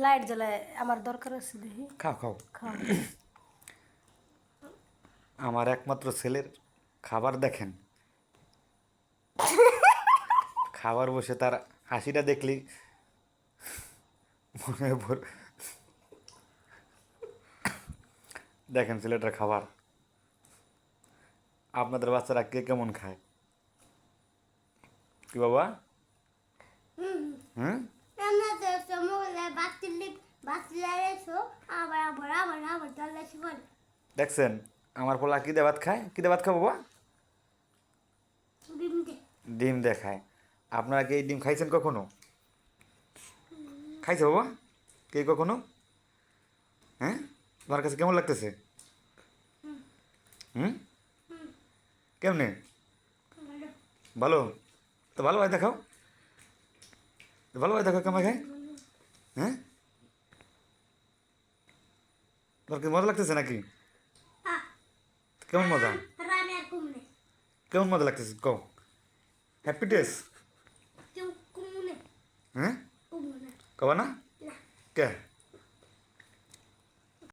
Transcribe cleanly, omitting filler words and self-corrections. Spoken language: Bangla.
লাইট জ্বালায় আমার দরকার আছে দেখি। খাও খাও। খাও। আমার একমাত্র ছেলের খাবার দেখেন, খাবার বসে তার হাসিটা দেখলি মনে দেখেন ছেলেটার খাবার। আপনাদের বাচ্চারা কে কেমন খায় কি বাবা? হুম দেখছেন আমার পোলা কি দিয়ে ভাত খায়, কি দিয়ে ভাত খায় বাবা? ডিম দিয়ে খায়। আপনারা কি এই ডিম খাইছেন কখনো? খাইছে বাবা কে কখনো? হ্যাঁ তোমার কাছে কেমন লাগতেছে? হুম কেমনে? ভালো? তো ভালো ভাই দেখাও, ভালো ভাই দেখাও কেমন খায়। হ্যাঁ তোমার কি মজা লাগতেছে নাকি? কেমন মজা, কেমন মজা লাগতেছে কও? হ্যাপি ডেস? হ্যাঁ কবা না কে?